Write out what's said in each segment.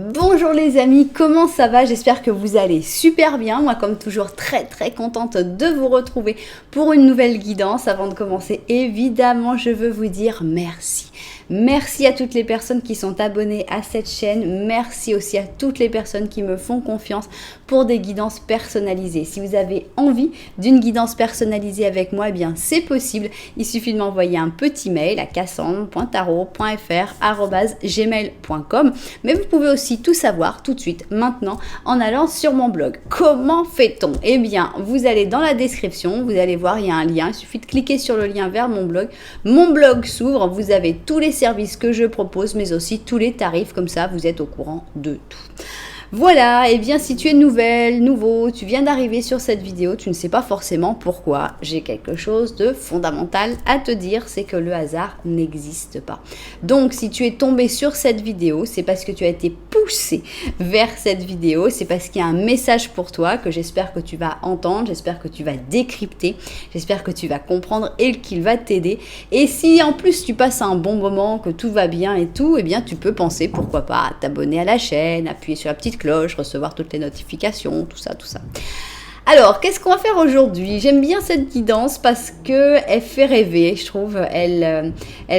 Bonjour les amis, comment ça va? J'espère que vous allez super bien. Moi comme toujours très contente de vous retrouver pour une nouvelle guidance. Avant de commencer, évidemment je veux vous dire merci. Merci à toutes les personnes qui sont abonnées à cette chaîne. Merci aussi à toutes les personnes qui me font confiance pour des guidances personnalisées. Si vous avez envie d'une guidance personnalisée avec moi, eh bien c'est possible. Il suffit de m'envoyer un petit mail à cassandre.tarot.fr@gmail.com. Mais vous pouvez aussi tout savoir tout de suite maintenant en allant sur mon blog. Comment fait-on? Eh bien, vous allez dans la description, vous allez voir, il y a un lien. Il suffit de cliquer sur le lien vers mon blog. Mon blog s'ouvre, vous avez tous les services que je propose, mais aussi tous les tarifs, comme ça vous êtes au courant de tout. Voilà, et bien si tu es nouveau, tu viens d'arriver sur cette vidéo, tu ne sais pas forcément pourquoi, j'ai quelque chose de fondamental à te dire, c'est que le hasard n'existe pas. Donc si tu es tombé sur cette vidéo, c'est parce que tu as été poussé vers cette vidéo, c'est parce qu'il y a un message pour toi que j'espère que tu vas entendre, j'espère que tu vas décrypter, j'espère que tu vas comprendre et qu'il va t'aider. Et si en plus tu passes un bon moment, que tout va bien et tout, eh bien tu peux penser pourquoi pas à t'abonner à la chaîne, appuyer sur la petite cloche, recevoir toutes les notifications, tout ça. Alors, qu'est-ce qu'on va faire aujourd'hui? J'aime bien cette guidance parce qu'elle fait rêver, je trouve. Elle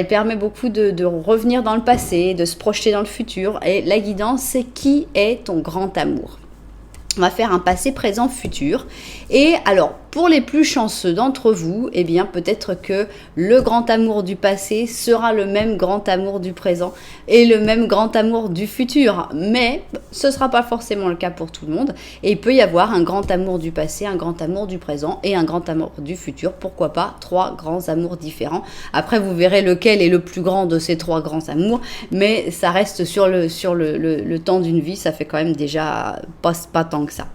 permet beaucoup de revenir dans le passé, de se projeter dans le futur. Et la guidance, c'est qui est ton grand amour? On va faire un passé, présent, futur. Et alors, pour les plus chanceux d'entre vous, eh bien, peut-être que le grand amour du passé sera le même grand amour du présent et le même grand amour du futur. Mais ce ne sera pas forcément le cas pour tout le monde. Et il peut y avoir un grand amour du passé, un grand amour du présent et un grand amour du futur. Pourquoi pas 3 grands amours différents. Après, vous verrez lequel est le plus grand de ces 3 grands amours. Mais ça reste sur le temps d'une vie. Ça fait quand même déjà pas tant que ça.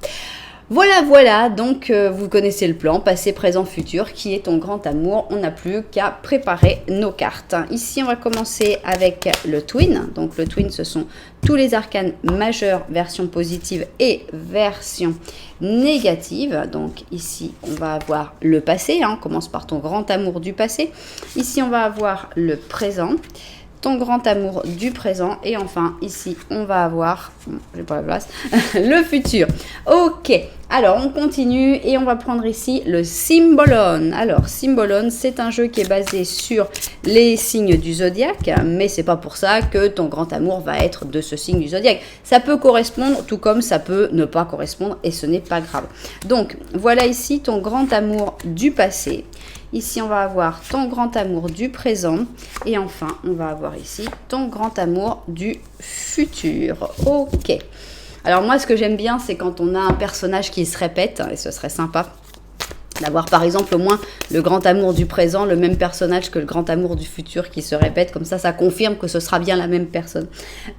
Voilà, donc vous connaissez le plan, passé, présent, futur, qui est ton grand amour. On n'a plus qu'à préparer nos cartes. Ici, on va commencer avec le twin. Donc le twin, ce sont tous les arcanes majeurs, version positive et version négative. Donc ici, on va avoir le passé. On commence par ton grand amour du passé. Ici, on va avoir le présent. Ton grand amour du présent et enfin ici on va avoir, j'ai pas la place, le futur. Ok, alors on continue et on va prendre ici le Symbolon. Alors Symbolon, c'est un jeu qui est basé sur les signes du zodiaque, mais c'est pas pour ça que ton grand amour va être de ce signe du zodiaque. Ça peut correspondre tout comme ça peut ne pas correspondre et ce n'est pas grave. Donc voilà ici ton grand amour du passé. Ici, on va avoir ton grand amour du présent. Et enfin, on va avoir ici ton grand amour du futur. Ok. Alors moi, ce que j'aime bien, c'est quand on a un personnage qui se répète. Et ce serait sympa d'avoir par exemple au moins le grand amour du présent, le même personnage que le grand amour du futur qui se répète. Comme ça confirme que ce sera bien la même personne.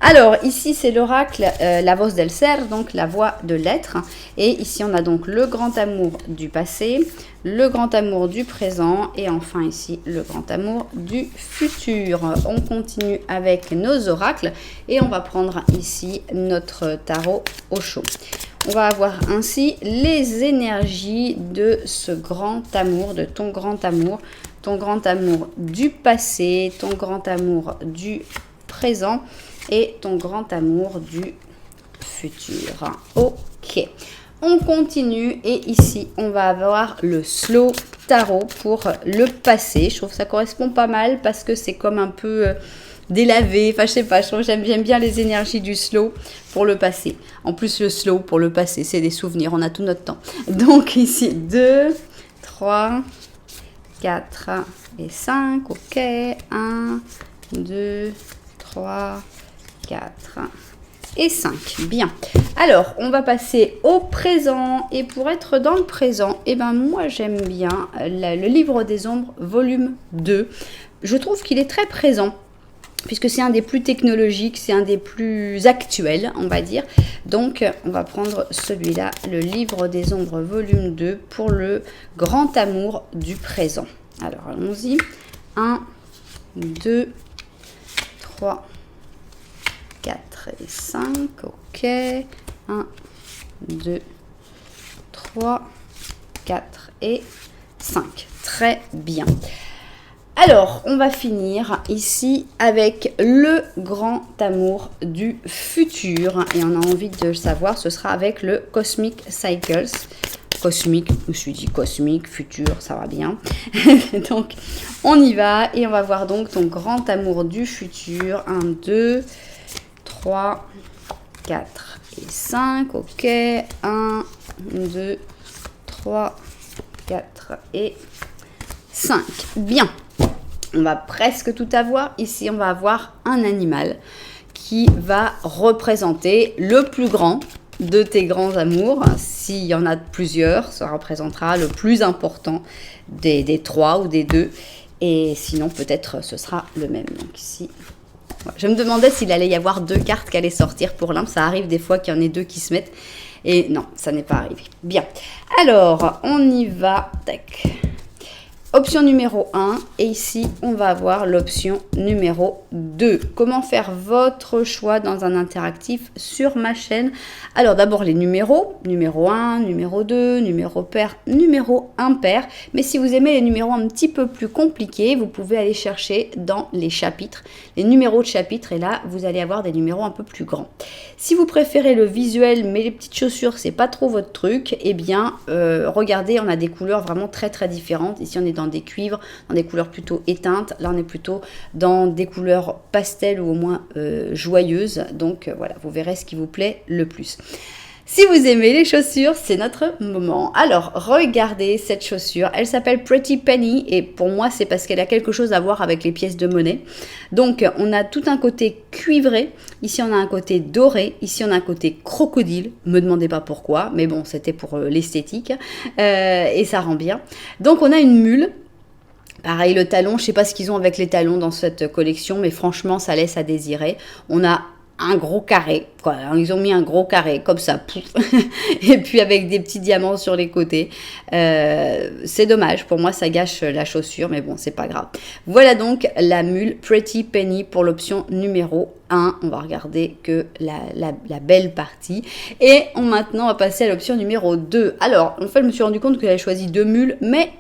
Alors ici c'est l'oracle La Voz del Ser, donc la voix de l'être. Et ici on a donc le grand amour du passé, le grand amour du présent et enfin ici le grand amour du futur. On continue avec nos oracles et on va prendre ici notre tarot au chaud. On va avoir ainsi les énergies de ce grand amour, de ton grand amour du passé, ton grand amour du présent et ton grand amour du futur. Ok, on continue et ici on va avoir le slow tarot pour le passé. Je trouve que ça correspond pas mal parce que c'est comme un peu délavé, enfin je sais pas, j'aime bien les énergies du slow pour le passé. En plus le slow pour le passé, c'est des souvenirs, on a tout notre temps. Donc ici 2, 3, 4 et 5, ok, 1, 2, 3, 4 et 5, bien. Alors on va passer au présent et pour être dans le présent, eh ben moi j'aime bien le livre des ombres volume 2. Je trouve qu'il est très présent puisque c'est un des plus technologiques, c'est un des plus actuels, on va dire. Donc, on va prendre celui-là, le livre des ombres, volume 2, pour le grand amour du présent. Alors, allons-y. 1, 2, 3, 4 et 5, ok. 1, 2, 3, 4 et 5. Très bien. Alors, on va finir ici avec le grand amour du futur. Et on a envie de le savoir, ce sera avec le Cosmic Cycles. Cosmique, je me suis dit cosmique, futur, ça va bien. Donc, on y va et on va voir donc ton grand amour du futur. 1, 2, 3, 4 et 5. Ok. 1, 2, 3, 4 et 5. Bien. On va presque tout avoir. Ici, on va avoir un animal qui va représenter le plus grand de tes grands amours. S'il y en a plusieurs, ça représentera le plus important des 3 ou des 2. Et sinon, peut-être ce sera le même. Donc ici, je me demandais s'il allait y avoir 2 cartes qui allaient sortir pour l'un. Ça arrive des fois qu'il y en ait 2 qui se mettent. Et non, ça n'est pas arrivé. Bien. Alors, on y va. Tac. Option numéro 1 et ici on va avoir l'option numéro 2. Comment faire votre choix dans un interactif sur ma chaîne? Alors d'abord les numéros, numéro 1, numéro 2, numéro pair, numéro impair. Mais si vous aimez les numéros un petit peu plus compliqués, vous pouvez aller chercher dans les chapitres, les numéros de chapitres et là vous allez avoir des numéros un peu plus grands. Si vous préférez le visuel mais les petites chaussures c'est pas trop votre truc, eh bien regardez, on a des couleurs vraiment très très différentes. Ici on est dans des cuivres, dans des couleurs plutôt éteintes. Là, on est plutôt dans des couleurs pastel ou au moins joyeuses. Donc, voilà, vous verrez ce qui vous plaît le plus. Si vous aimez les chaussures, c'est notre moment. Alors, regardez cette chaussure. Elle s'appelle Pretty Penny et pour moi, c'est parce qu'elle a quelque chose à voir avec les pièces de monnaie. Donc, on a tout un côté cuivré. Ici, on a un côté doré. Ici, on a un côté crocodile. Me demandez pas pourquoi, mais bon, c'était pour l'esthétique. Et ça rend bien. Donc, on a une mule. Pareil, le talon, je ne sais pas ce qu'ils ont avec les talons dans cette collection, mais franchement, ça laisse à désirer. On a un gros carré, quoi. Ils ont mis un gros carré, comme ça, pouf. Et puis avec des petits diamants sur les côtés. C'est dommage, pour moi, ça gâche la chaussure, mais bon, c'est pas grave. Voilà donc la mule Pretty Penny pour l'option numéro 1. On va regarder que la belle partie. Et maintenant, on va passer à l'option numéro 2. Alors, en fait, je me suis rendu compte que j'avais choisi 2 mules, mais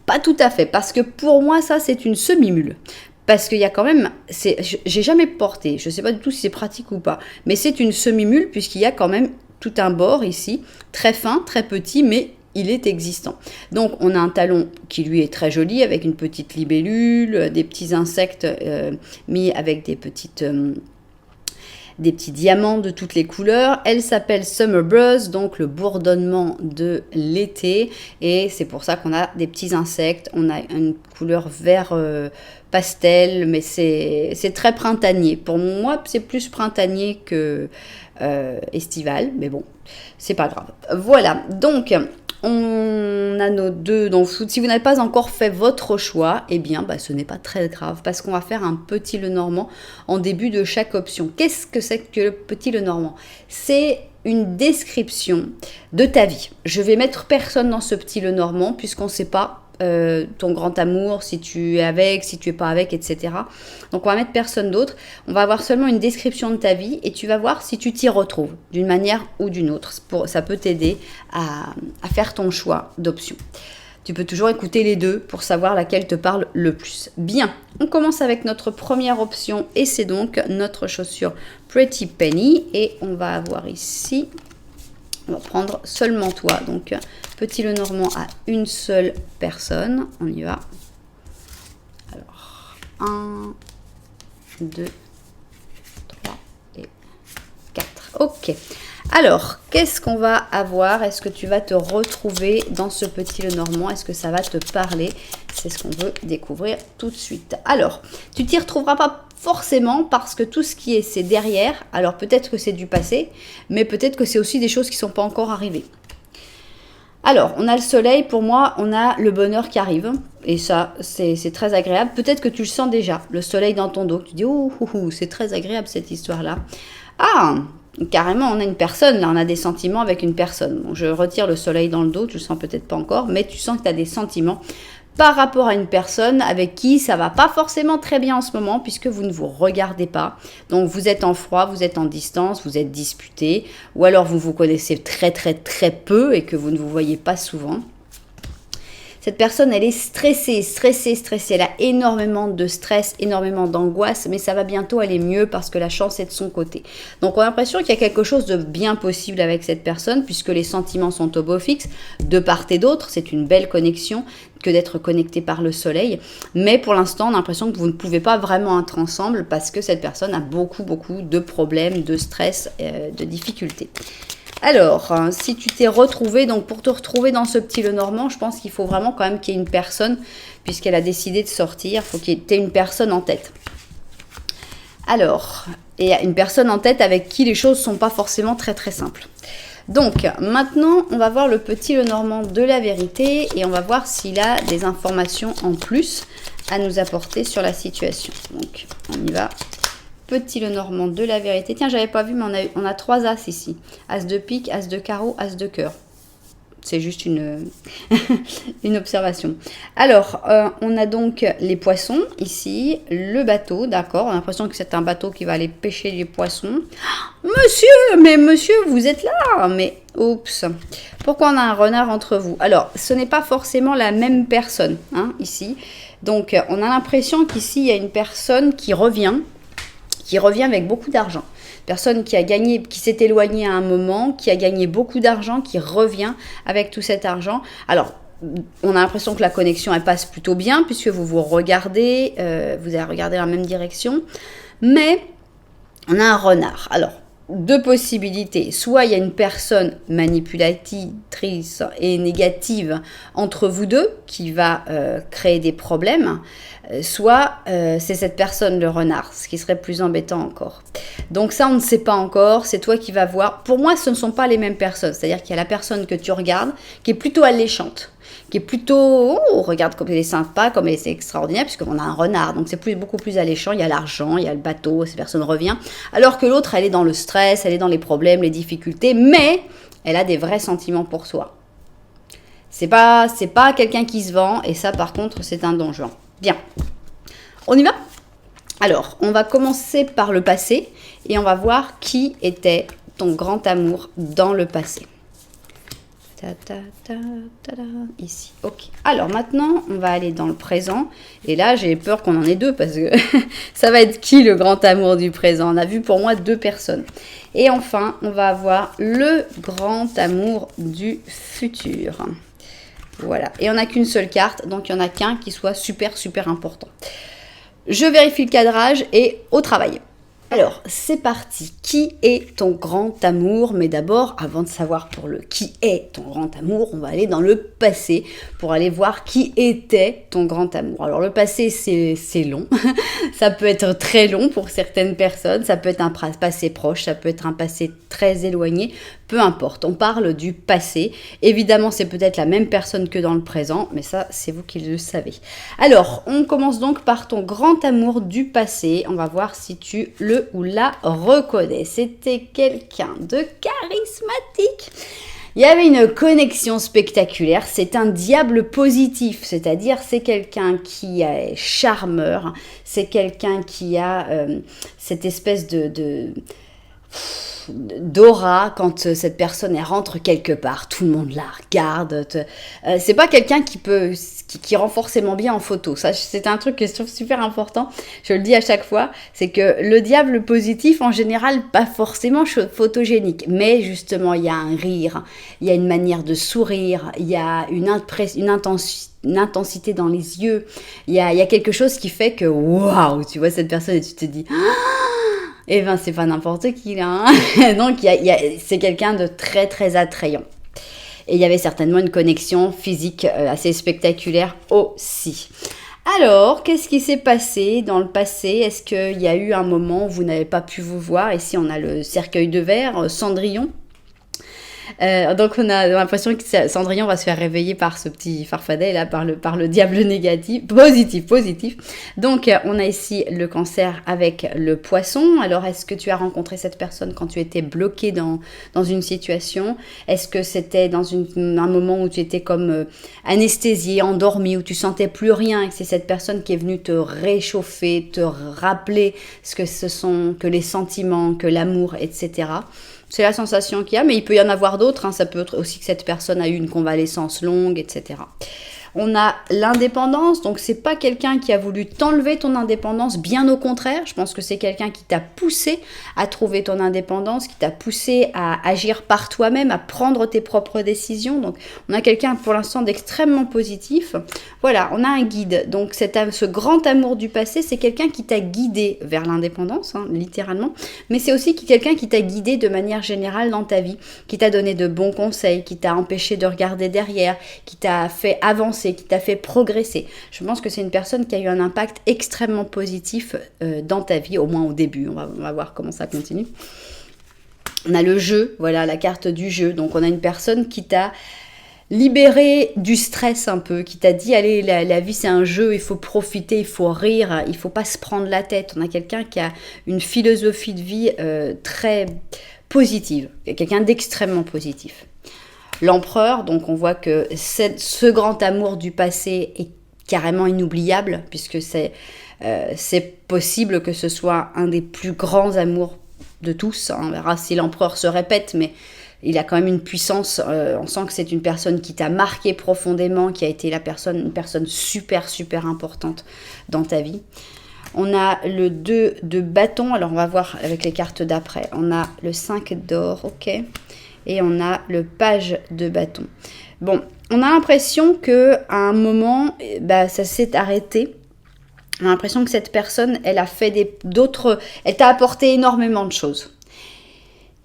pas tout à fait, parce que pour moi, ça, c'est une semi-mule. Parce qu'il y a quand même, j'ai jamais porté, je ne sais pas du tout si c'est pratique ou pas, mais c'est une semi-mule puisqu'il y a quand même tout un bord ici, très fin, très petit, mais il est existant. Donc on a un talon qui lui est très joli avec une petite libellule, des petits insectes mis avec des petits diamants de toutes les couleurs. Elle s'appelle Summer Buzz, donc le bourdonnement de l'été. Et c'est pour ça qu'on a des petits insectes. On a une couleur vert pastel, mais c'est très printanier. Pour moi, c'est plus printanier que estival, mais bon, c'est pas grave. Voilà, donc on a nos 2. Donc, si vous n'avez pas encore fait votre choix, eh bien, ce n'est pas très grave parce qu'on va faire un petit Lenormand en début de chaque option. Qu'est-ce que c'est que le petit Lenormand? C'est une description de ta vie. Je vais mettre personne dans ce petit Lenormand puisqu'on ne sait pas ton grand amour, si tu es avec, si tu es pas avec, etc. Donc on va mettre personne d'autre. On va avoir seulement une description de ta vie et tu vas voir si tu t'y retrouves d'une manière ou d'une autre. Ça peut t'aider à faire ton choix d'option. Tu peux toujours écouter les deux pour savoir laquelle te parle le plus. Bien, on commence avec notre première option et c'est donc notre chaussure Pretty Penny et on va avoir ici... On va prendre seulement toi, donc petit Lenormand à une seule personne. On y va. Alors, 1, 2, 3 et 4. Ok. Alors, qu'est-ce qu'on va avoir? Est-ce que tu vas te retrouver dans ce petit Lenormand? Est-ce que ça va te parler? C'est ce qu'on veut découvrir tout de suite. Alors, tu t'y retrouveras pas forcément parce que tout ce qui est, c'est derrière. Alors, peut-être que c'est du passé, mais peut-être que c'est aussi des choses qui ne sont pas encore arrivées. Alors, on a le soleil. Pour moi, on a le bonheur qui arrive. Et ça, c'est très agréable. Peut-être que tu le sens déjà, le soleil dans ton dos. Tu dis, oh, c'est très agréable cette histoire-là. Ah, carrément, on a une personne, là, on a des sentiments avec une personne. Bon, je retire le soleil dans le dos, tu le sens peut-être pas encore, mais tu sens que tu as des sentiments par rapport à une personne avec qui ça va pas forcément très bien en ce moment, puisque vous ne vous regardez pas. Donc, vous êtes en froid, vous êtes en distance, vous êtes disputés, ou alors vous vous connaissez très, très, très peu et que vous ne vous voyez pas souvent. Cette personne, elle est stressée, stressée, stressée. Elle a énormément de stress, énormément d'angoisse, mais ça va bientôt aller mieux parce que la chance est de son côté. Donc, on a l'impression qu'il y a quelque chose de bien possible avec cette personne puisque les sentiments sont au beau fixe de part et d'autre. C'est une belle connexion que d'être connecté par le soleil. Mais pour l'instant, on a l'impression que vous ne pouvez pas vraiment être ensemble parce que cette personne a beaucoup, beaucoup de problèmes, de stress, de difficultés. Alors, si tu t'es retrouvé, donc pour te retrouver dans ce petit Lenormand, je pense qu'il faut vraiment quand même qu'il y ait une personne, puisqu'elle a décidé de sortir, il faut qu'il y ait une personne en tête. Alors, et une personne en tête avec qui les choses ne sont pas forcément très très simples. Donc, maintenant, on va voir le petit Lenormand de la vérité et on va voir s'il a des informations en plus à nous apporter sur la situation. Donc, on y va. Petit Lenormand de la vérité. Tiens, j'avais pas vu, mais on a 3 as ici. As de pique, as de carreau, as de cœur. C'est juste une, une observation. Alors, on a donc les poissons ici, le bateau, d'accord. On a l'impression que c'est un bateau qui va aller pêcher les poissons. Monsieur, vous êtes là. Mais, oups. Pourquoi on a un renard entre vous? Alors, ce n'est pas forcément la même personne, hein, ici. Donc, on a l'impression qu'ici, il y a une personne qui revient avec beaucoup d'argent. Personne qui a gagné, qui s'est éloignée à un moment, qui a gagné beaucoup d'argent, qui revient avec tout cet argent. Alors, on a l'impression que la connexion, elle passe plutôt bien, puisque vous vous regardez, vous allez regarder dans la même direction. Mais, on a un renard. Alors, 2 possibilités. Soit il y a une personne manipulatrice et négative entre vous deux qui va créer des problèmes. Soit c'est cette personne, le renard, ce qui serait plus embêtant encore. Donc ça, on ne sait pas encore, c'est toi qui vas voir. Pour moi, ce ne sont pas les mêmes personnes. C'est-à-dire qu'il y a la personne que tu regardes, qui est plutôt alléchante, qui est plutôt, oh, regarde comme elle est sympa, comme elle est extraordinaire, puisqu'on a un renard, donc c'est beaucoup plus alléchant. Il y a l'argent, il y a le bateau, cette personne revient. Alors que l'autre, elle est dans le stress, elle est dans les problèmes, les difficultés, mais elle a des vrais sentiments pour soi. C'est pas quelqu'un qui se vend, et ça, par contre, c'est un don Juan. Bien, on y va? Alors, on va commencer par le passé et on va voir qui était ton grand amour dans le passé. Ici, ok. Alors maintenant, on va aller dans le présent. Et là, j'ai peur qu'on en ait 2 parce que ça va être qui le grand amour du présent? On a vu pour moi 2 personnes. Et enfin, on va avoir le grand amour du futur. Voilà, et on n'a qu'une seule carte, donc il n'y en a qu'un qui soit super, super important. Je vérifie le cadrage et au travail. Alors, c'est parti. Qui est ton grand amour? Mais d'abord, avant de savoir pour le qui est ton grand amour, on va aller dans le passé pour aller voir qui était ton grand amour. Alors, le passé, c'est long. Ça peut être très long pour certaines personnes. Ça peut être un passé proche, ça peut être un passé très éloigné. Peu importe, on parle du passé. Évidemment, c'est peut-être la même personne que dans le présent, mais ça, c'est vous qui le savez. Alors, on commence donc par ton grand amour du passé. On va voir si tu le ou la reconnais. C'était quelqu'un de charismatique. Il y avait une connexion spectaculaire. C'est un diable positif, c'est-à-dire c'est quelqu'un qui est charmeur. C'est quelqu'un qui a cette espèce d'aura quand cette personne elle rentre quelque part, tout le monde la regarde. C'est pas quelqu'un qui rend forcément bien en photo. Ça, c'est un truc que je trouve super important. Je le dis à chaque fois, c'est que le diable positif en général pas forcément photogénique, mais justement il y a un rire, il y a une manière de sourire, il y a une intensité dans les yeux, il y a quelque chose qui fait que waouh, tu vois cette personne et tu te dis eh ben, c'est pas n'importe qui, là. Hein. Donc, c'est quelqu'un de très, très attrayant. Et il y avait certainement une connexion physique assez spectaculaire aussi. Alors, qu'est-ce qui s'est passé dans le passé? Est-ce qu'il y a eu un moment où vous n'avez pas pu vous voir? Ici, on a le cercueil de verre, Cendrillon. Donc on a l'impression que Cendrillon va se faire réveiller par ce petit farfadet là, par le diable négatif, positif. Donc on a ici le cancer avec le poisson. Alors est-ce que tu as rencontré cette personne quand tu étais bloqué dans une situation? Est-ce que c'était dans un moment où tu étais comme anesthésié, endormi, où tu sentais plus rien et que c'est cette personne qui est venue te réchauffer, te rappeler que les sentiments, que l'amour, etc. C'est la sensation qu'il y a, mais il peut y en avoir d'autres. Hein. Ça peut être aussi que cette personne a eu une convalescence longue, etc. On a l'indépendance, donc c'est pas quelqu'un qui a voulu t'enlever ton indépendance, bien au contraire, je pense que c'est quelqu'un qui t'a poussé à trouver ton indépendance, qui t'a poussé à agir par toi-même, à prendre tes propres décisions. Donc on a quelqu'un pour l'instant d'extrêmement positif. Voilà, on a un guide. Donc ce grand amour du passé, c'est quelqu'un qui t'a guidé vers l'indépendance, hein, littéralement, mais c'est aussi quelqu'un qui t'a guidé de manière générale dans ta vie, qui t'a donné de bons conseils, qui t'a empêché de regarder derrière, qui t'a fait avancer, qui t'a fait progresser. Je pense que c'est une personne qui a eu un impact extrêmement positif dans ta vie, au moins au début. On va voir comment ça continue. On a le jeu, voilà, la carte du jeu. Donc on a une personne qui t'a libéré du stress un peu, qui t'a dit, allez, la vie c'est un jeu, il faut profiter, il faut rire, il faut pas se prendre la tête. On a quelqu'un qui a une philosophie de vie très positive, quelqu'un d'extrêmement positif. L'empereur, donc on voit que ce grand amour du passé est carrément inoubliable, puisque c'est possible que ce soit un des plus grands amours de tous. On verra si l'empereur se répète, mais il a quand même une puissance. On sent que c'est une personne qui t'a marqué profondément, qui a été une personne super, super importante dans ta vie. On a le 2 de bâton. Alors, on va voir avec les cartes d'après. On a le 5 d'or, ok. Et on a le page de bâton. Bon, on a l'impression qu'à un moment, ça s'est arrêté. On a l'impression que cette personne, elle a fait elle t'a apporté énormément de choses.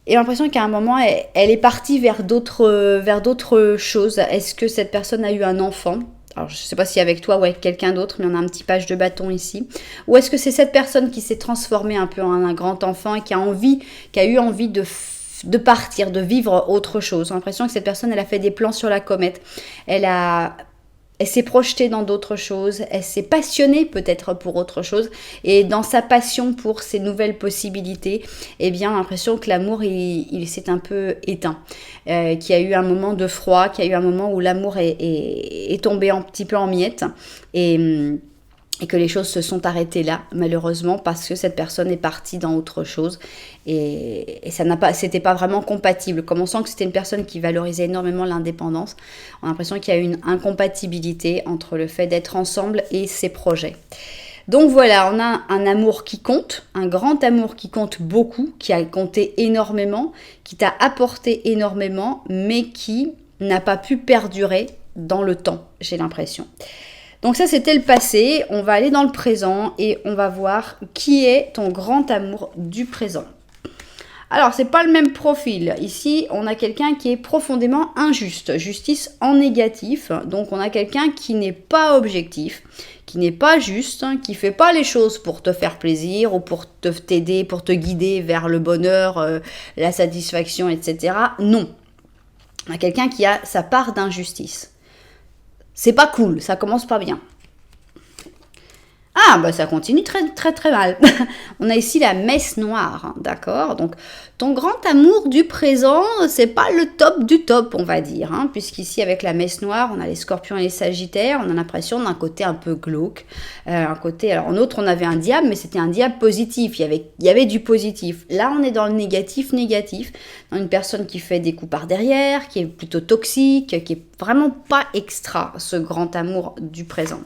Et j'ai l'impression qu'à un moment, elle est partie vers d'autres choses. Est-ce que cette personne a eu un enfant ? Alors, je ne sais pas si avec toi ou avec quelqu'un d'autre, mais on a un petit page de bâton ici. Ou est-ce que c'est cette personne qui s'est transformée un peu en un grand enfant et qui a eu envie de partir, de vivre autre chose. J'ai l'impression que cette personne, elle a fait des plans sur la comète. Elle s'est projetée dans d'autres choses, elle s'est passionnée peut-être pour autre chose, et dans sa passion pour ces nouvelles possibilités, eh bien, l'impression que l'amour, il s'est un peu éteint, qu'il y a eu un moment de froid, qu'il y a eu un moment où l'amour est tombé un petit peu en miettes, et que les choses se sont arrêtées là, malheureusement, parce que cette personne est partie dans autre chose, et c'était pas vraiment compatible. Comme on sent que c'était une personne qui valorisait énormément l'indépendance, on a l'impression qu'il y a eu une incompatibilité entre le fait d'être ensemble et ses projets. Donc voilà, on a un amour qui compte, un grand amour qui compte beaucoup, qui a compté énormément, qui t'a apporté énormément, mais qui n'a pas pu perdurer dans le temps, j'ai l'impression. Donc ça, c'était le passé. On va aller dans le présent et on va voir qui est ton grand amour du présent. Alors, c'est pas le même profil. Ici, on a quelqu'un qui est profondément injuste. Justice en négatif. Donc, on a quelqu'un qui n'est pas objectif, qui n'est pas juste, qui fait pas les choses pour te faire plaisir ou pour t'aider, pour te guider vers le bonheur, la satisfaction, etc. Non. On a quelqu'un qui a sa part d'injustice. C'est pas cool, ça commence pas bien. Ah, ça continue très très très mal. On a ici la messe noire, hein, d'accord ? Donc, ton grand amour du présent, c'est pas le top du top, on va dire, hein, puisqu'ici, avec la messe noire, on a les scorpions et les sagittaires, on a l'impression d'un côté un peu glauque, alors en autre, on avait un diable, mais c'était un diable positif, il y avait du positif. Là, on est dans le négatif, dans une personne qui fait des coups par derrière, qui est plutôt toxique, qui est vraiment pas extra, ce grand amour du présent.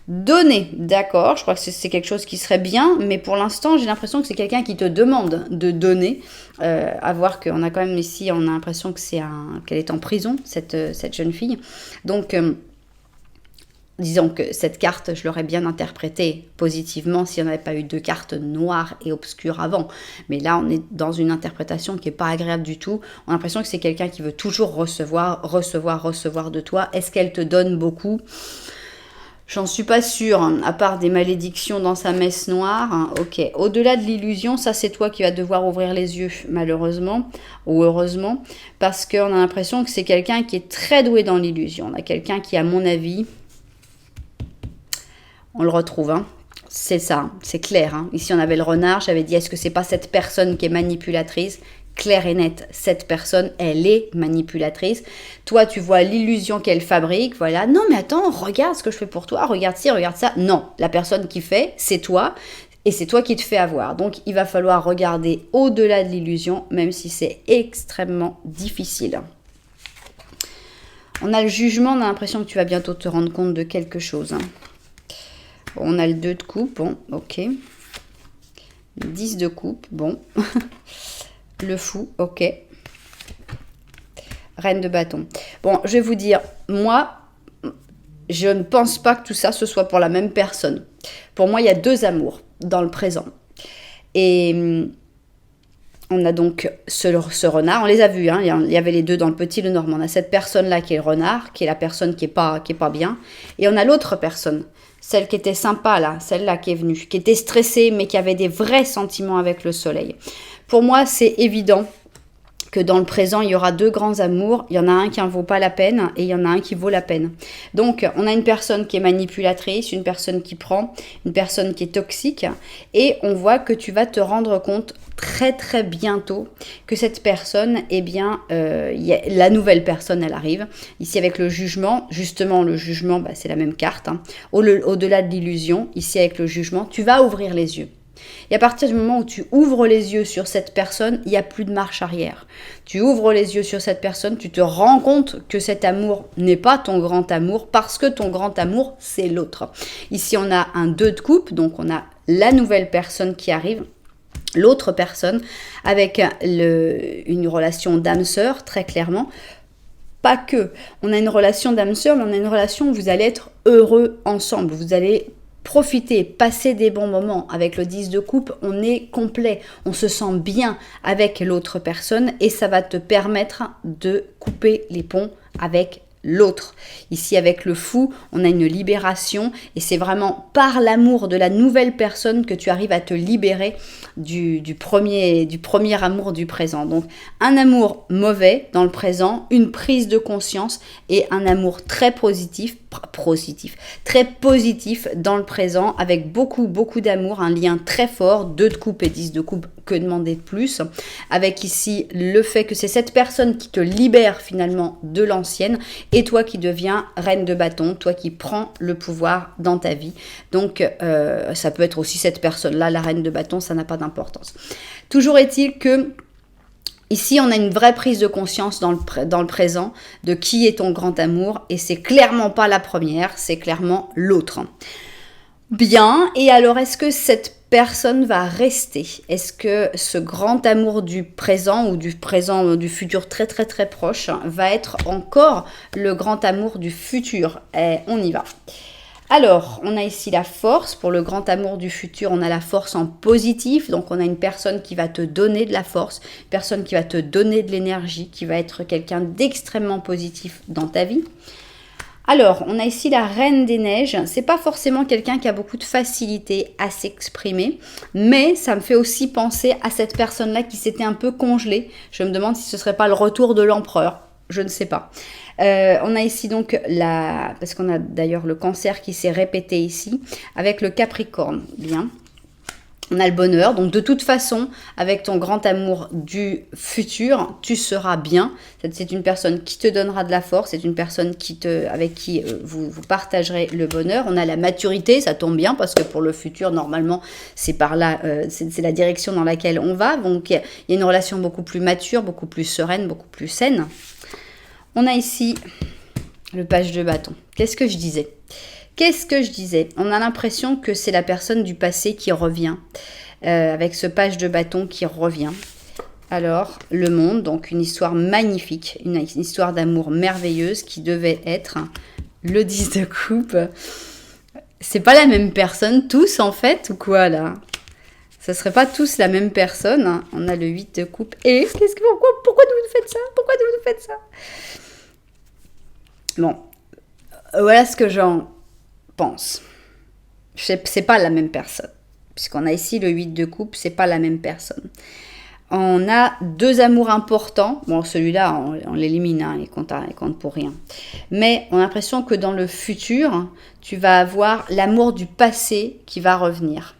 Donner, d'accord, je crois que c'est quelque chose qui serait bien, mais pour l'instant, j'ai l'impression que c'est quelqu'un qui te demande de donner. À voir qu'on a quand même ici, on a l'impression que qu'elle est en prison, cette jeune fille. Donc, disons que cette carte, je l'aurais bien interprétée positivement si on n'avait pas eu 2 cartes noires et obscures avant. Mais là, on est dans une interprétation qui n'est pas agréable du tout. On a l'impression que c'est quelqu'un qui veut toujours recevoir de toi. Est-ce qu'elle te donne beaucoup ? J'en suis pas sûre, hein, à part des malédictions dans sa messe noire. Hein, ok, au-delà de l'illusion, ça c'est toi qui vas devoir ouvrir les yeux, malheureusement, ou heureusement, parce qu'on a l'impression que c'est quelqu'un qui est très doué dans l'illusion. On a quelqu'un qui, à mon avis, on le retrouve, hein. C'est ça, c'est clair. Hein. Ici, on avait le renard, j'avais dit, est-ce que c'est pas cette personne qui est manipulatrice ? Claire et nette, cette personne, elle est manipulatrice. Toi, tu vois l'illusion qu'elle fabrique, voilà. Non, mais attends, regarde ce que je fais pour toi, regarde ci, regarde ça. Non, la personne qui fait, c'est toi, et c'est toi qui te fais avoir. Donc, il va falloir regarder au-delà de l'illusion, même si c'est extrêmement difficile. On a le jugement, on a l'impression que tu vas bientôt te rendre compte de quelque chose. Hein. Bon, on a le 2 de coupe, bon, ok. Le 10 de coupe, bon. Le fou, ok. Reine de bâton. Bon, je vais vous dire, moi, je ne pense pas que tout ça, ce soit pour la même personne. Pour moi, il y a 2 amours dans le présent. Et on a donc ce renard, on les a vus, hein, il y avait les 2 dans le petit, le normand. On a cette personne-là qui est le renard, qui est la personne qui est pas bien. Et on a l'autre personne, celle qui était sympa là, celle-là qui est venue, qui était stressée, mais qui avait des vrais sentiments avec le soleil. Pour moi, c'est évident que dans le présent, il y aura 2 grands amours. Il y en a un qui en vaut pas la peine et il y en a un qui vaut la peine. Donc, on a une personne qui est manipulatrice, une personne qui prend, une personne qui est toxique. Et on voit que tu vas te rendre compte très très bientôt que cette personne, eh bien, la nouvelle personne, elle arrive. Ici, avec le jugement, justement, le jugement, bah, c'est la même carte. Hein. Au-delà de l'illusion, ici, avec le jugement, tu vas ouvrir les yeux. Et à partir du moment où tu ouvres les yeux sur cette personne, il n'y a plus de marche arrière. Tu ouvres les yeux sur cette personne, tu te rends compte que cet amour n'est pas ton grand amour parce que ton grand amour, c'est l'autre. Ici, on a un 2 de coupe, donc on a la nouvelle personne qui arrive. L'autre personne avec une relation d'âme-sœur, très clairement. Pas que. On a une relation d'âme-sœur, mais on a une relation où vous allez être heureux ensemble. Vous allez profiter, passer des bons moments. Avec le 10 de coupe, on est complet. On se sent bien avec l'autre personne et ça va te permettre de couper les ponts avec l'autre. Ici, avec le fou, on a une libération et c'est vraiment par l'amour de la nouvelle personne que tu arrives à te libérer du premier amour du présent. Donc, un amour mauvais dans le présent, une prise de conscience et un amour très positif dans le présent avec beaucoup d'amour, un lien très fort, 2 de coupe et 10 de coupe, que demander de plus, avec ici le fait que c'est cette personne qui te libère finalement de l'ancienne et toi qui deviens reine de bâton, toi qui prends le pouvoir dans ta vie. Donc ça peut être aussi cette personne-là, la reine de bâton, ça n'a pas d'importance. Toujours est-il que ici, on a une vraie prise de conscience dans le présent de qui est ton grand amour et c'est clairement pas la première, c'est clairement l'autre. Bien, et alors est-ce que cette personne va rester? Est-ce que ce grand amour du présent ou du futur très très très proche va être encore le grand amour du futur? On y va. Alors, on a ici la force. Pour le grand amour du futur, on a la force en positif. Donc, on a une personne qui va te donner de la force, une personne qui va te donner de l'énergie, qui va être quelqu'un d'extrêmement positif dans ta vie. Alors, on a ici la Reine des Neiges. C'est pas forcément quelqu'un qui a beaucoup de facilité à s'exprimer, mais ça me fait aussi penser à cette personne-là qui s'était un peu congelée. Je me demande si ce serait pas le retour de l'empereur. Je ne sais pas. On a ici donc parce qu'on a d'ailleurs le Cancer qui s'est répété ici, avec le Capricorne. Bien. On a le bonheur, donc de toute façon, avec ton grand amour du futur, tu seras bien. C'est une personne qui te donnera de la force, c'est une personne avec qui vous partagerez le bonheur. On a la maturité, ça tombe bien parce que pour le futur, normalement, c'est par là, c'est la direction dans laquelle on va. Donc il y a une relation beaucoup plus mature, beaucoup plus sereine, beaucoup plus saine. On a ici le page de bâton. Qu'est-ce que je disais ? On a l'impression que c'est la personne du passé qui revient, avec ce page de bâton qui revient. Alors, le monde, donc une histoire magnifique, une histoire d'amour merveilleuse qui devait être le 10 de coupe. C'est pas la même personne, tous en fait, ou quoi là ? Ça serait pas tous la même personne. On a le 8 de coupe. Et pourquoi vous faites ça ? Pourquoi vous faites ça ? Bon, voilà ce que j'en pense. C'est pas la même personne. Puisqu'on a ici le 8 de coupe, c'est pas la même personne. On a 2 amours importants. Bon, celui-là, on l'élimine, hein, il compte pour rien. Mais on a l'impression que dans le futur, tu vas avoir l'amour du passé qui va revenir.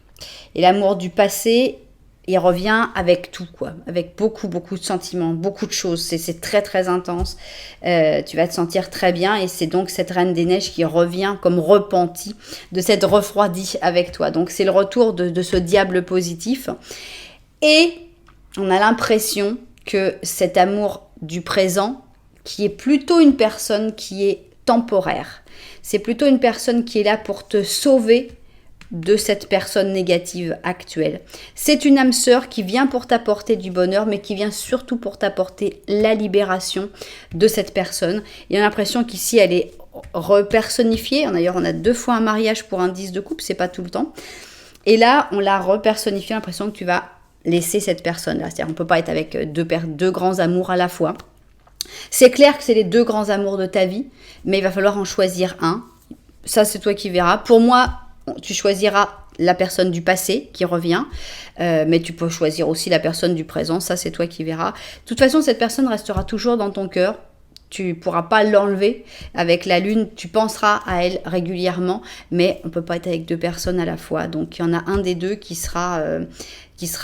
Et l'amour du passé, il revient avec tout, quoi. Avec beaucoup de sentiments, beaucoup de choses. C'est très, très intense. Tu vas te sentir très bien. Et c'est donc cette Reine des Neiges qui revient comme repentie de cette refroidie avec toi. Donc, c'est le retour de ce diable positif. Et on a l'impression que cet amour du présent, qui est plutôt une personne qui est temporaire. C'est plutôt une personne qui est là pour te sauver de cette personne négative actuelle. C'est une âme sœur qui vient pour t'apporter du bonheur, mais qui vient surtout pour t'apporter la libération de cette personne. Il y a l'impression qu'ici, elle est repersonnifiée. D'ailleurs, on a 2 fois un mariage pour un 10 de coupe, c'est pas tout le temps. Et là, on l'a repersonnifié, l'impression que tu vas laisser cette personne-là. C'est-à-dire, on ne peut pas être avec deux grands amours à la fois. C'est clair que c'est les 2 grands amours de ta vie, mais il va falloir en choisir un. Ça, c'est toi qui verras. Pour moi, tu choisiras la personne du passé qui revient, mais tu peux choisir aussi la personne du présent. Ça, c'est toi qui verras. De toute façon, cette personne restera toujours dans ton cœur. Tu ne pourras pas l'enlever. Avec la lune, tu penseras à elle régulièrement, mais on ne peut pas être avec 2 personnes à la fois. Donc, il y en a un des 2 qui sera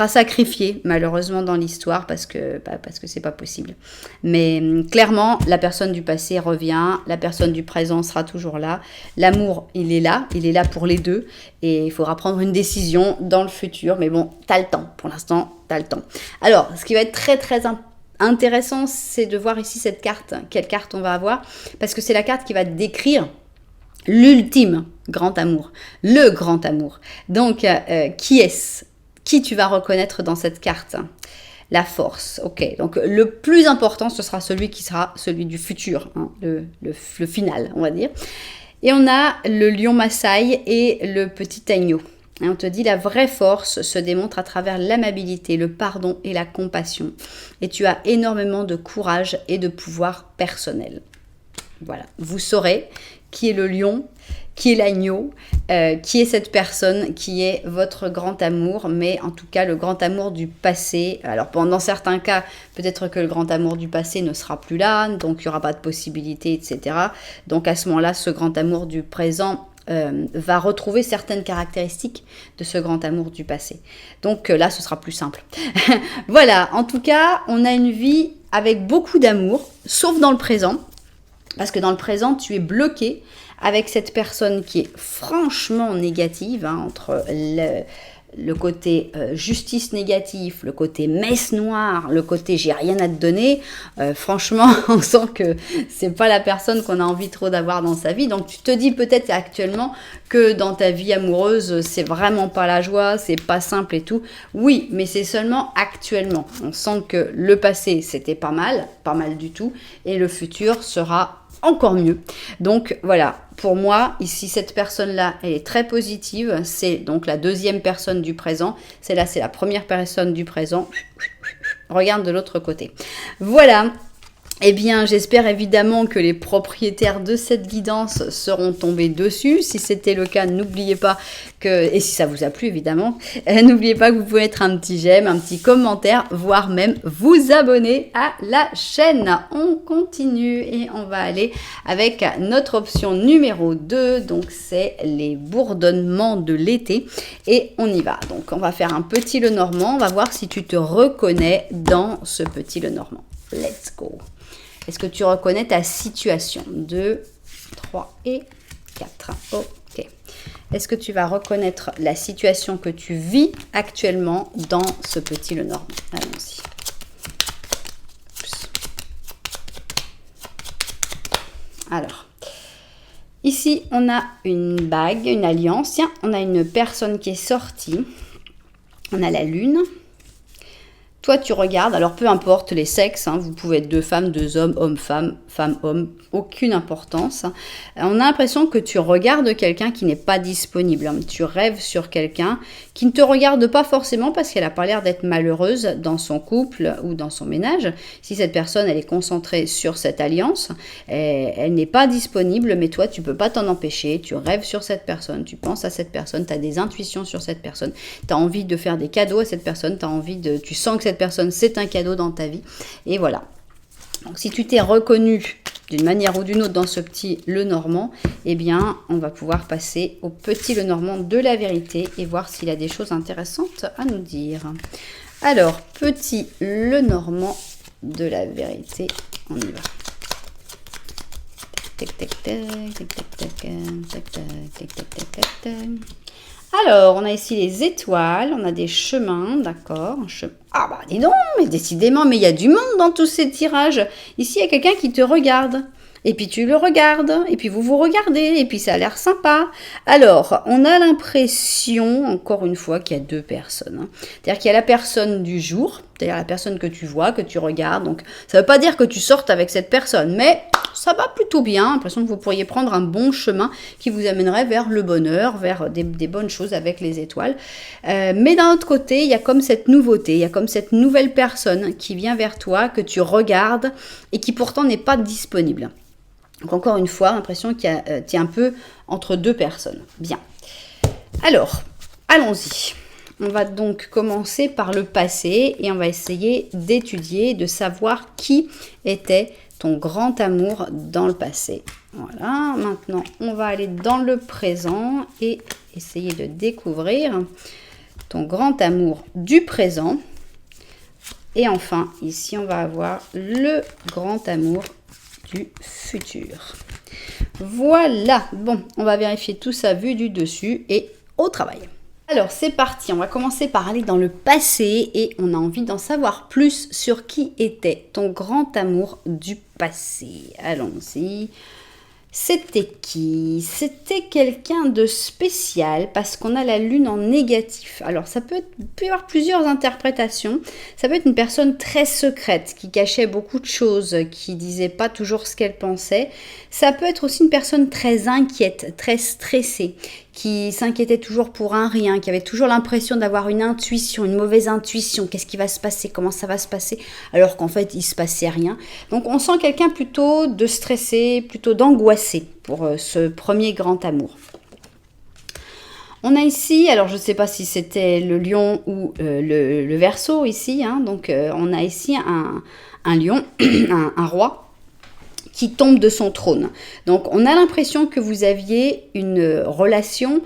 sacrifié, malheureusement, dans l'histoire, parce que c'est pas possible. Mais clairement, la personne du passé revient, la personne du présent sera toujours là. L'amour, il est là pour les 2, et il faudra prendre une décision dans le futur. Mais bon, tu as le temps. Pour l'instant, tu as le temps. Alors, ce qui va être très, très intéressant, c'est de voir ici cette carte, quelle carte on va avoir, parce que c'est la carte qui va décrire l'ultime grand amour, le grand amour. Donc, qui est-ce? Qui tu vas reconnaître dans cette carte? La force, ok. Donc, le plus important, ce sera celui qui sera celui du futur, hein, le final, on va dire. Et on a le lion Maasai et le petit agneau. Et on te dit, la vraie force se démontre à travers l'amabilité, le pardon et la compassion. Et tu as énormément de courage et de pouvoir personnel. Voilà, vous saurez qui est le lion, qui est l'agneau, qui est cette personne qui est votre grand amour, mais en tout cas le grand amour du passé. Alors dans certains cas, peut-être que le grand amour du passé ne sera plus là, donc il n'y aura pas de possibilité, etc. Donc à ce moment-là, ce grand amour du présent va retrouver certaines caractéristiques de ce grand amour du passé. Donc là, ce sera plus simple. Voilà, en tout cas, on a une vie avec beaucoup d'amour, sauf dans le présent, parce que dans le présent, tu es bloqué avec cette personne qui est franchement négative, hein, entre le côté justice négatif, le côté messe noire, le côté j'ai rien à te donner. Franchement, on sent que c'est pas la personne qu'on a envie trop d'avoir dans sa vie. Donc tu te dis peut-être actuellement que dans ta vie amoureuse, c'est vraiment pas la joie, c'est pas simple et tout. Oui, mais c'est seulement actuellement. On sent que le passé, c'était pas mal du tout, et le futur sera encore mieux. Donc voilà, pour moi, ici, cette personne-là, elle est très positive. C'est donc la 2e personne du présent. Celle-là, c'est la 1re personne du présent. Regarde de l'autre côté. Voilà. Eh bien, j'espère évidemment que les propriétaires de cette guidance seront tombés dessus. Si c'était le cas, n'oubliez pas que, et si ça vous a plu évidemment, n'oubliez pas que vous pouvez mettre un petit j'aime, un petit commentaire, voire même vous abonner à la chaîne. On continue et on va aller avec notre option numéro 2. Donc, c'est les bourdonnements de l'été. Et on y va. Donc, on va faire un petit Lenormand. On va voir si tu te reconnais dans ce petit Lenormand. Let's go. Est-ce que tu reconnais ta situation? 2, 3 et 4. Ok. Est-ce que tu vas reconnaître la situation que tu vis actuellement dans ce petit Lenormand? Allons-y. Alors, ici, on a une bague, une alliance. Tiens, on a une personne qui est sortie. On a la lune. Toi, tu regardes, alors peu importe les sexes, hein, vous pouvez être 2 femmes, 2 hommes, homme-femme, femme-homme, aucune importance. On a l'impression que tu regardes quelqu'un qui n'est pas disponible. Hein. Tu rêves sur quelqu'un qui ne te regarde pas forcément parce qu'elle n'a pas l'air d'être malheureuse dans son couple ou dans son ménage. Si cette personne, elle est concentrée sur cette alliance, elle n'est pas disponible, mais toi, tu ne peux pas t'en empêcher. Tu rêves sur cette personne, tu penses à cette personne, tu as des intuitions sur cette personne, tu as envie de faire des cadeaux à cette personne, tu sens que cette personne, c'est un cadeau dans ta vie. Et voilà. Donc, si tu t'es reconnu d'une manière ou d'une autre dans ce petit Lenormand, eh bien, on va pouvoir passer au petit Lenormand de la vérité et voir s'il a des choses intéressantes à nous dire. Alors, petit Lenormand de la vérité, on y va. Tac, tac, tac, tac, tac, tac, tac, tac, tac, tac, tac, tac. Alors, on a ici les étoiles, on a des chemins, d'accord. Ah bah dis donc, mais décidément, mais il y a du monde dans tous ces tirages. Ici, il y a quelqu'un qui te regarde. Et puis tu le regardes, et puis vous vous regardez, et puis ça a l'air sympa. Alors, on a l'impression, encore une fois, qu'il y a deux personnes. C'est-à-dire qu'il y a la personne du jour, c'est-à-dire la personne que tu vois, que tu regardes. Donc, ça ne veut pas dire que tu sortes avec cette personne, mais ça va plutôt bien. L'impression que vous pourriez prendre un bon chemin qui vous amènerait vers le bonheur, vers des bonnes choses avec les étoiles. Mais d'un autre côté, il y a comme cette nouveauté, il y a comme cette nouvelle personne qui vient vers toi, que tu regardes, et qui pourtant n'est pas disponible. Donc encore une fois, l'impression qu'il y a un peu entre deux personnes. Bien. Alors, allons-y. On va donc commencer par le passé et on va essayer d'étudier, de savoir qui était ton grand amour dans le passé. Voilà, maintenant on va aller dans le présent et essayer de découvrir ton grand amour du présent. Et enfin, ici on va avoir le grand amour du futur. Voilà, bon, on va vérifier tout ça vu du dessus et au travail. Alors c'est parti, on va commencer par aller dans le passé et on a envie d'en savoir plus sur qui était ton grand amour du passé. Allons-y. C'était qui? C'était quelqu'un de spécial parce qu'on a la lune en négatif. Alors ça peut y avoir plusieurs interprétations. Ça peut être une personne très secrète qui cachait beaucoup de choses, qui disait pas toujours ce qu'elle pensait. Ça peut être aussi une personne très inquiète, très stressée, qui s'inquiétait toujours pour un rien, qui avait toujours l'impression d'avoir une intuition, une mauvaise intuition. Qu'est-ce qui va se passer? Comment ça va se passer? Alors qu'en fait, il se passait rien. Donc on sent quelqu'un plutôt de stressé, plutôt d'angoissé pour ce premier grand amour. On a ici, alors je ne sais pas si c'était le lion ou le Verseau ici, hein, donc on a ici un lion, un roi, qui tombe de son trône. Donc on a l'impression que vous aviez une relation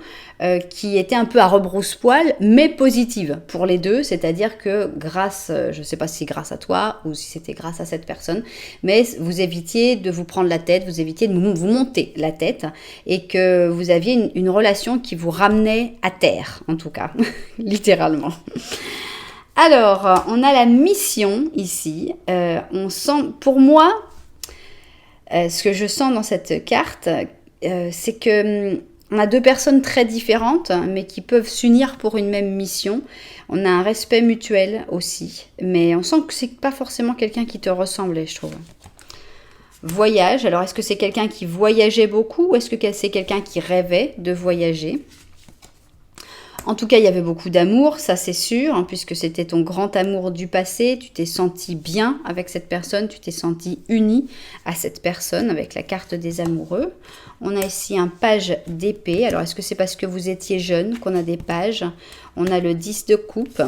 qui était un peu à rebrousse-poil, mais positive pour les deux, c'est-à-dire que grâce, je ne sais pas si c'est grâce à toi ou si c'était grâce à cette personne, mais vous évitiez de vous prendre la tête, vous évitiez de vous monter la tête et que vous aviez une relation qui vous ramenait à terre, en tout cas, littéralement. Alors, on a la mission ici, on sent, pour moi, ce que je sens dans cette carte, c'est que on a deux personnes très différentes, mais qui peuvent s'unir pour une même mission. On a un respect mutuel aussi, mais on sent que c'est pas forcément quelqu'un qui te ressemblait, je trouve. Voyage, alors est-ce que c'est quelqu'un qui voyageait beaucoup ou est-ce que c'est quelqu'un qui rêvait de voyager ? En tout cas, il y avait beaucoup d'amour, ça c'est sûr, hein, puisque c'était ton grand amour du passé. Tu t'es senti bien avec cette personne, tu t'es senti uni à cette personne avec la carte des amoureux. On a ici un page d'épée. Alors, est-ce que c'est parce que vous étiez jeune qu'on a des pages? On a le 10 de coupe.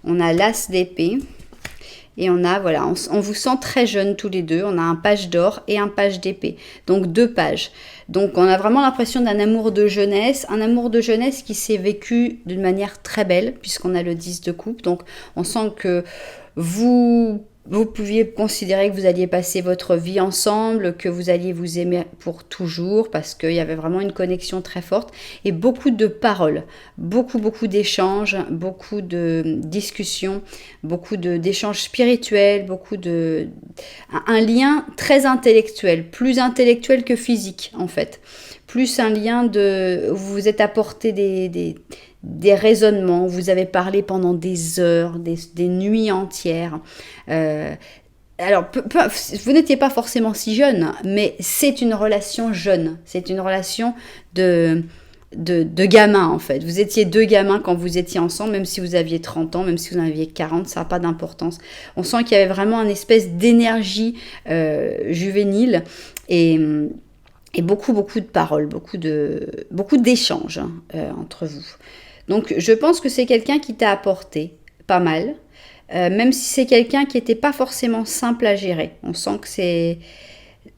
On a l'as d'épée. Et on a, voilà, on vous sent très jeunes tous les deux. On a un page d'or et un page d'épée. Donc, 2 pages. Donc, on a vraiment l'impression d'un amour de jeunesse. Un amour de jeunesse qui s'est vécu d'une manière très belle, puisqu'on a le 10 de coupe. Donc, on sent que vous pouviez considérer que vous alliez passer votre vie ensemble, que vous alliez vous aimer pour toujours, parce qu'il y avait vraiment une connexion très forte et beaucoup de paroles, beaucoup d'échanges, beaucoup de discussions, beaucoup d'échanges spirituels, un lien très intellectuel, plus intellectuel que physique en fait, plus un lien vous vous êtes apporté des raisonnements, vous avez parlé pendant des heures, des nuits entières. Alors, vous n'étiez pas forcément si jeune, mais c'est une relation jeune. C'est une relation de gamins, en fait. Vous étiez 2 gamins quand vous étiez ensemble, même si vous aviez 30 ans, même si vous en aviez 40, ça n'a pas d'importance. On sent qu'il y avait vraiment une espèce d'énergie juvénile et beaucoup de paroles, beaucoup d'échanges entre vous. Donc, je pense que c'est quelqu'un qui t'a apporté pas mal, même si c'est quelqu'un qui n'était pas forcément simple à gérer. On sent que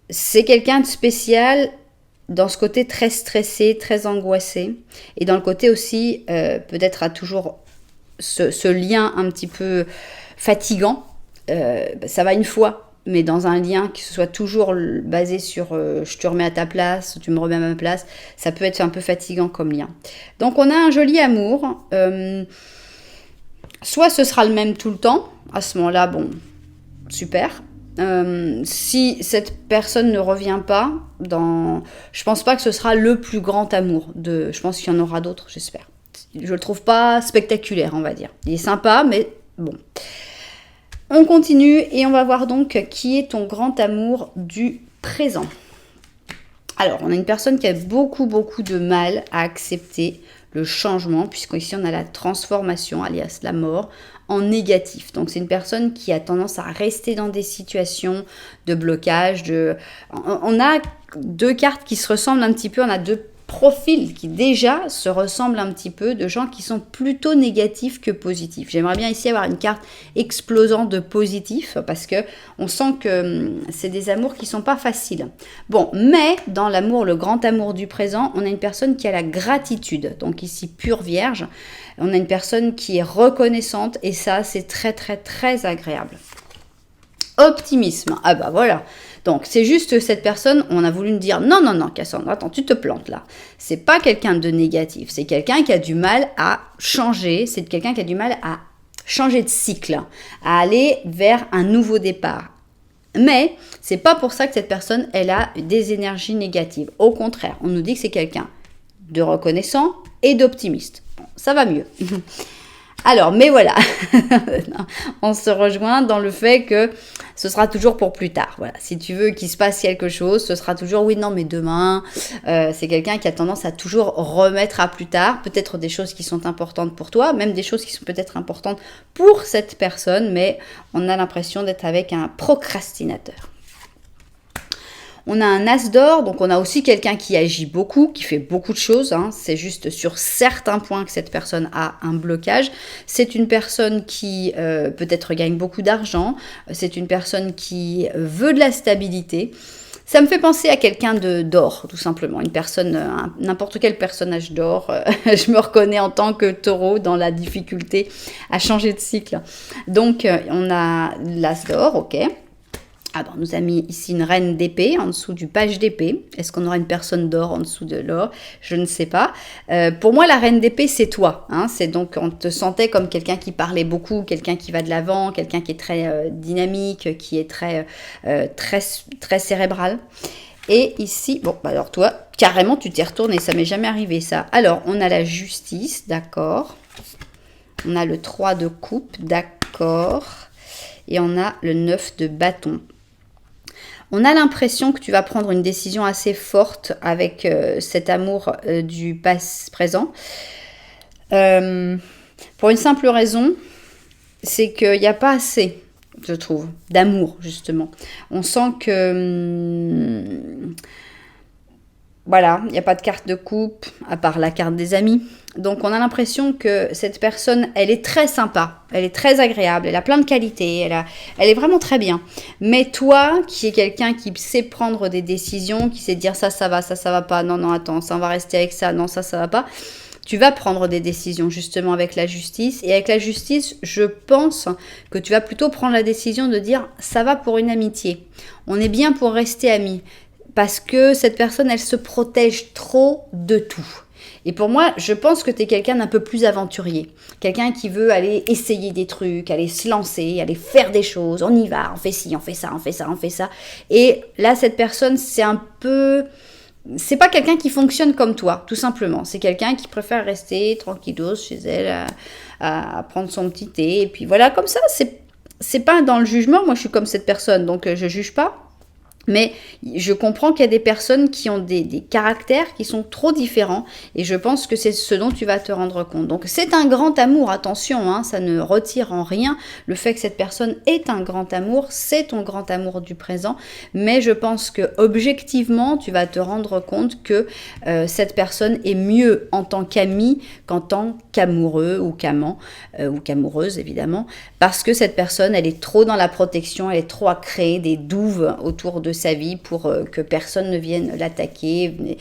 c'est quelqu'un de spécial dans ce côté très stressé, très angoissé, et dans le côté aussi, peut-être a toujours ce lien un petit peu fatigant. Ça va une fois mais dans un lien qui soit toujours basé sur je te remets à ta place, tu me remets à ma place, ça peut être un peu fatigant comme lien. Donc on a un joli amour, soit ce sera le même tout le temps, à ce moment-là, bon, super. Si cette personne ne revient pas, je pense pas que ce sera le plus grand amour. Je pense qu'il y en aura d'autres, j'espère. Je le trouve pas spectaculaire, on va dire. Il est sympa, mais bon. On continue et on va voir donc qui est ton grand amour du présent. Alors, on a une personne qui a beaucoup de mal à accepter le changement, puisqu'ici on a la transformation, alias la mort, en négatif. Donc c'est une personne qui a tendance à rester dans des situations de blocage. On a deux cartes qui se ressemblent un petit peu, on a deux profils qui déjà se ressemblent un petit peu, de gens qui sont plutôt négatifs que positifs. J'aimerais bien ici avoir une carte explosant de positif, parce que on sent que c'est des amours qui sont pas faciles. Bon, mais dans l'amour, le grand amour du présent, on a une personne qui a la gratitude, donc ici pure vierge. On a une personne qui est reconnaissante, et ça c'est très agréable. Optimisme, ah bah voilà. Donc, c'est juste cette personne, on a voulu me dire, non, Cassandra, attends, tu te plantes là. C'est pas quelqu'un de négatif, c'est quelqu'un qui a du mal à changer, c'est quelqu'un qui a du mal à changer de cycle, à aller vers un nouveau départ. Mais, c'est pas pour ça que cette personne, elle a des énergies négatives. Au contraire, on nous dit que c'est quelqu'un de reconnaissant et d'optimiste. Bon, ça va mieux. Alors, mais voilà, on se rejoint dans le fait que ce sera toujours pour plus tard. Voilà, si tu veux qu'il se passe quelque chose, ce sera toujours oui, non, mais demain. C'est quelqu'un qui a tendance à toujours remettre à plus tard, peut-être des choses qui sont importantes pour toi, même des choses qui sont peut-être importantes pour cette personne, mais on a l'impression d'être avec un procrastinateur. On a un as d'or, donc on a aussi quelqu'un qui agit beaucoup, qui fait beaucoup de choses. Hein. C'est juste sur certains points que cette personne a un blocage. C'est une personne qui peut-être gagne beaucoup d'argent. C'est une personne qui veut de la stabilité. Ça me fait penser à quelqu'un d'or, tout simplement. Une personne, n'importe quel personnage d'or. Je me reconnais en tant que taureau dans la difficulté à changer de cycle. Donc, on a l'as d'or, ok. Ah bon, on nous a mis ici une reine d'épée en dessous du page d'épée. Est-ce qu'on aura une personne d'or en dessous de l'or? Je ne sais pas. Pour moi, la reine d'épée, c'est toi. Hein. C'est donc, on te sentait comme quelqu'un qui parlait beaucoup, quelqu'un qui va de l'avant, quelqu'un qui est très dynamique, qui est très cérébral. Et ici, bon, bah alors toi, carrément, tu t'es retourné. Ça m'est jamais arrivé, ça. Alors, on a la justice, d'accord. On a le 3 de coupe, d'accord. Et on a le 9 de bâton. On a l'impression que tu vas prendre une décision assez forte avec cet amour du présent. Pour une simple raison, c'est qu'il n'y a pas assez, je trouve, d'amour, justement. On sent que... voilà, il n'y a pas de carte de coupe, à part la carte des amis. Donc, on a l'impression que cette personne, elle est très sympa, elle est très agréable, elle a plein de qualités, elle est vraiment très bien. Mais toi, qui es quelqu'un qui sait prendre des décisions, qui sait dire ça va pas, non, attends, ça, on va rester avec ça, non, ça va pas, tu vas prendre des décisions justement avec la justice. Et avec la justice, je pense que tu vas plutôt prendre la décision de dire ça va pour une amitié. On est bien pour rester amis. Parce que cette personne, elle se protège trop de tout. Et pour moi, je pense que tu es quelqu'un d'un peu plus aventurier. Quelqu'un qui veut aller essayer des trucs, aller se lancer, aller faire des choses. On y va, on fait ci, on fait ça, on fait ça, on fait ça. Et là, cette personne, c'est un peu... C'est pas quelqu'un qui fonctionne comme toi, tout simplement. C'est quelqu'un qui préfère rester tranquillos chez elle, à prendre son petit thé. Et puis voilà, comme ça, c'est pas dans le jugement. Moi, je suis comme cette personne, donc je juge pas. Mais je comprends qu'il y a des personnes qui ont des caractères qui sont trop différents et je pense que c'est ce dont tu vas te rendre compte. Donc c'est un grand amour, attention, hein, ça ne retire en rien le fait que cette personne est un grand amour, c'est ton grand amour du présent, mais je pense que objectivement tu vas te rendre compte que cette personne est mieux en tant qu'ami qu'en tant qu'amoureux ou qu'amant ou qu'amoureuse évidemment, parce que cette personne elle est trop dans la protection, elle est trop à créer des douves autour de sa vie pour que personne ne vienne l'attaquer.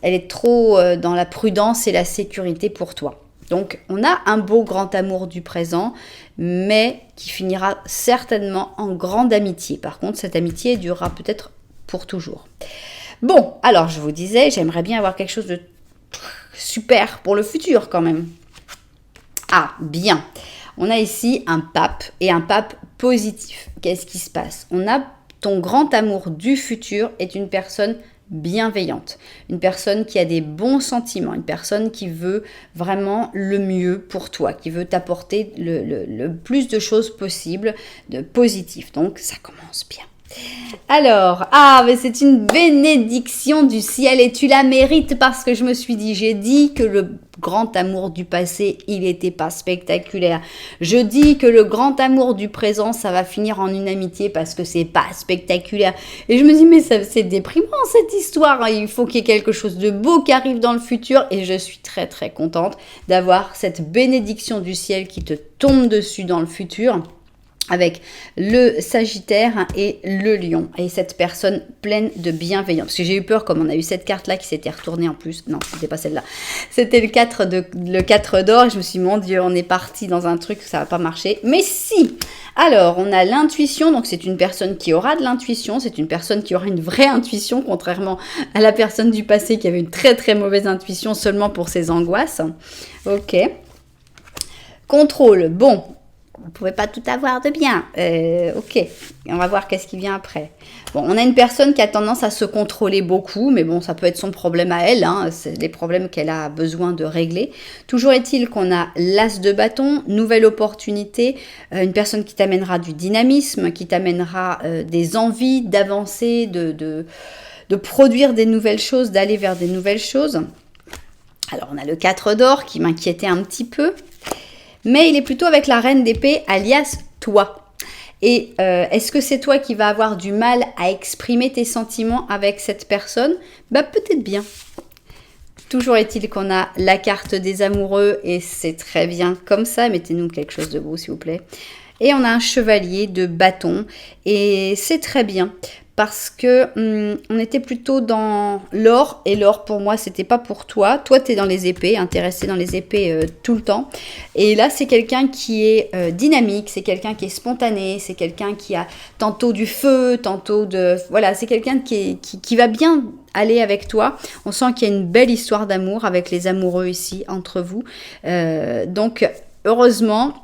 Elle est trop dans la prudence et la sécurité pour toi. Donc, on a un beau grand amour du présent, mais qui finira certainement en grande amitié. Par contre, cette amitié durera peut-être pour toujours. Bon, alors je vous disais, j'aimerais bien avoir quelque chose de super pour le futur quand même. Ah, bien. On a ici un pape et un pape positif. Qu'est-ce qui se passe? On a ton grand amour du futur est une personne bienveillante, une personne qui a des bons sentiments, une personne qui veut vraiment le mieux pour toi, qui veut t'apporter le plus de choses possibles de positif. Donc ça commence bien. Alors, mais c'est une bénédiction du ciel et tu la mérites parce que je me suis dit, j'ai dit que le grand amour du passé, il n'était pas spectaculaire. Je dis que le grand amour du présent, ça va finir en une amitié parce que c'est pas spectaculaire. Et je me dis, mais c'est déprimant cette histoire. Il faut qu'il y ait quelque chose de beau qui arrive dans le futur et je suis très très contente d'avoir cette bénédiction du ciel qui te tombe dessus dans le futur, avec le Sagittaire et le Lion. Et cette personne pleine de bienveillance. Parce que j'ai eu peur, comme on a eu cette carte-là qui s'était retournée en plus. Non, c'était pas celle-là. C'était le 4 d'or. Et je me suis dit, mon Dieu, on est parti dans un truc, ça va pas marcher. Mais si! Alors, on a l'intuition. Donc, c'est une personne qui aura de l'intuition. C'est une personne qui aura une vraie intuition, contrairement à la personne du passé qui avait une très très mauvaise intuition seulement pour ses angoisses. Ok. Contrôle. Bon. On ne pouvait pas tout avoir de bien. Ok, on va voir qu'est-ce qui vient après. Bon, on a une personne qui a tendance à se contrôler beaucoup, mais bon, ça peut être son problème à elle, hein, c'est les problèmes qu'elle a besoin de régler. Toujours est-il qu'on a l'as de bâton, nouvelle opportunité, une personne qui t'amènera du dynamisme, qui t'amènera des envies d'avancer, de produire des nouvelles choses, d'aller vers des nouvelles choses. Alors, on a le 4 d'or qui m'inquiétait un petit peu. Mais il est plutôt avec la reine d'épée, alias toi. Et est-ce que c'est toi qui vas avoir du mal à exprimer tes sentiments avec cette personne? Peut-être bien. Toujours est-il qu'on a la carte des amoureux et c'est très bien comme ça. Mettez-nous quelque chose de beau s'il vous plaît. Et on a un chevalier de bâton et c'est très bien. Parce que on était plutôt dans l'or, et l'or pour moi c'était pas pour toi. Toi tu es dans les épées, intéressé dans les épées tout le temps. Et là c'est quelqu'un qui est dynamique, c'est quelqu'un qui est spontané, c'est quelqu'un qui a tantôt du feu, tantôt de... Voilà, c'est quelqu'un qui va bien aller avec toi. On sent qu'il y a une belle histoire d'amour avec les amoureux ici, entre vous. Donc heureusement...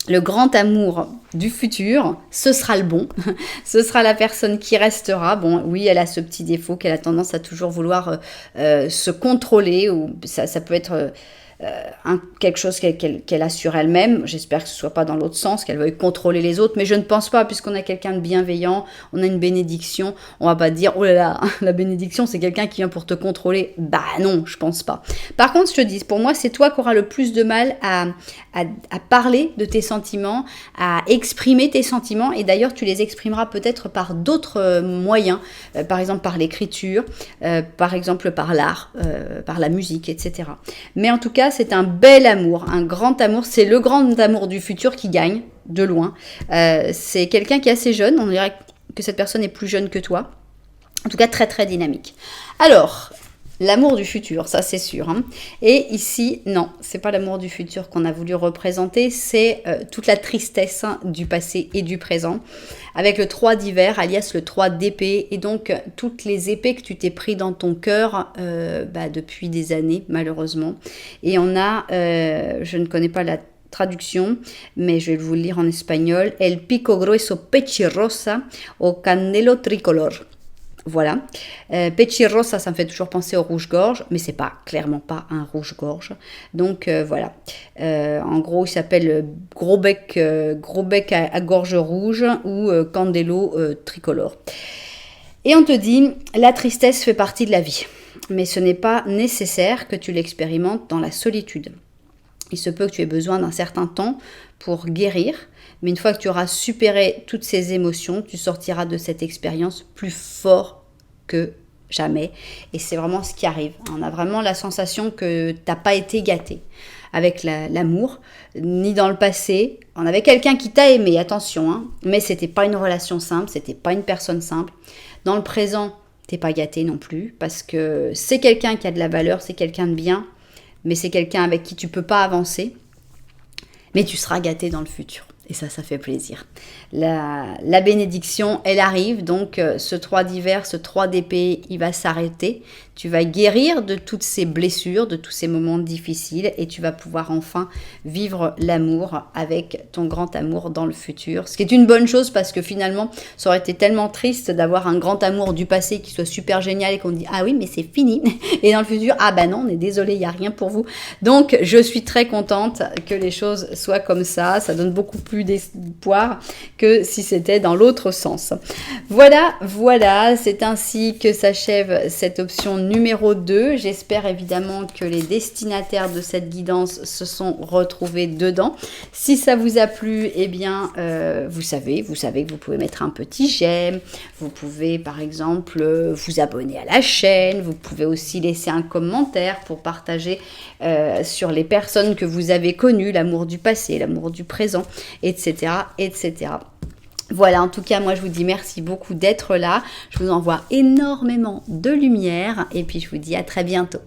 Le grand amour du futur, ce sera le bon, ce sera la personne qui restera. Bon, oui, elle a ce petit défaut qu'elle a tendance à toujours vouloir se contrôler, ou ça peut être quelque chose qu'elle a sur elle-même. J'espère que ce ne soit pas dans l'autre sens, qu'elle veuille contrôler les autres, mais je ne pense pas, puisqu'on a quelqu'un de bienveillant, on a une bénédiction, on va pas dire, oh là là, la bénédiction, c'est quelqu'un qui vient pour te contrôler. Non, je pense pas. Par contre, je te dis, pour moi, c'est toi qui auras le plus de mal à parler de tes sentiments, à exprimer tes sentiments, et d'ailleurs, tu les exprimeras peut-être par d'autres moyens, par exemple par l'écriture, par exemple par l'art, par la musique, etc. Mais en tout cas, c'est un bel amour, un grand amour. C'est le grand amour du futur qui gagne, de loin. C'est quelqu'un qui est assez jeune. On dirait que cette personne est plus jeune que toi. En tout cas, très, très dynamique. Alors, l'amour du futur, ça c'est sûr. Hein. Et ici, non, c'est pas l'amour du futur qu'on a voulu représenter. C'est toute la tristesse du passé et du présent. Avec le 3 d'hiver, alias le 3 d'épée, et donc toutes les épées que tu t'es pris dans ton cœur depuis des années, malheureusement. Et on a, je ne connais pas la traduction, mais je vais vous le lire en espagnol, El pico grueso pechirrosa o candelo tricolor. Voilà. Pechirrosa, ça me fait toujours penser au rouge-gorge, mais c'est pas clairement pas un rouge-gorge. Donc voilà. En gros, il s'appelle gros bec à gorge rouge ou candelo tricolore. Et on te dit, la tristesse fait partie de la vie, mais ce n'est pas nécessaire que tu l'expérimentes dans la solitude. Il se peut que tu aies besoin d'un certain temps pour guérir, mais une fois que tu auras supéré toutes ces émotions, tu sortiras de cette expérience plus fort que jamais. Et c'est vraiment ce qui arrive. On a vraiment la sensation que tu n'as pas été gâté avec l'amour, ni dans le passé. On avait quelqu'un qui t'a aimé, attention, hein, mais ce n'était pas une relation simple, ce n'était pas une personne simple. Dans le présent, tu n'es pas gâté non plus, parce que c'est quelqu'un qui a de la valeur, c'est quelqu'un de bien, mais c'est quelqu'un avec qui tu peux pas avancer, mais tu seras gâté dans le futur. Et ça fait plaisir. La bénédiction, elle arrive, donc ce 3 d'hiver, ce 3 d'épée, il va s'arrêter. Tu vas guérir de toutes ces blessures, de tous ces moments difficiles et tu vas pouvoir enfin vivre l'amour avec ton grand amour dans le futur. Ce qui est une bonne chose parce que finalement, ça aurait été tellement triste d'avoir un grand amour du passé qui soit super génial et qu'on dit « Ah oui, mais c'est fini !» Et dans le futur, « Ah bah non, on est désolé, il n'y a rien pour vous. » Donc, je suis très contente que les choses soient comme ça. Ça donne beaucoup plus d'espoir que si c'était dans l'autre sens. Voilà, c'est ainsi que s'achève cette option numéro 2. J'espère évidemment que les destinataires de cette guidance se sont retrouvés dedans. Si ça vous a plu, eh bien, vous savez que vous pouvez mettre un petit j'aime. Vous pouvez, par exemple, vous abonner à la chaîne. Vous pouvez aussi laisser un commentaire pour partager sur les personnes que vous avez connues, l'amour du passé, l'amour du présent, etc., etc. Voilà, en tout cas, moi, je vous dis merci beaucoup d'être là. Je vous envoie énormément de lumière et puis je vous dis à très bientôt.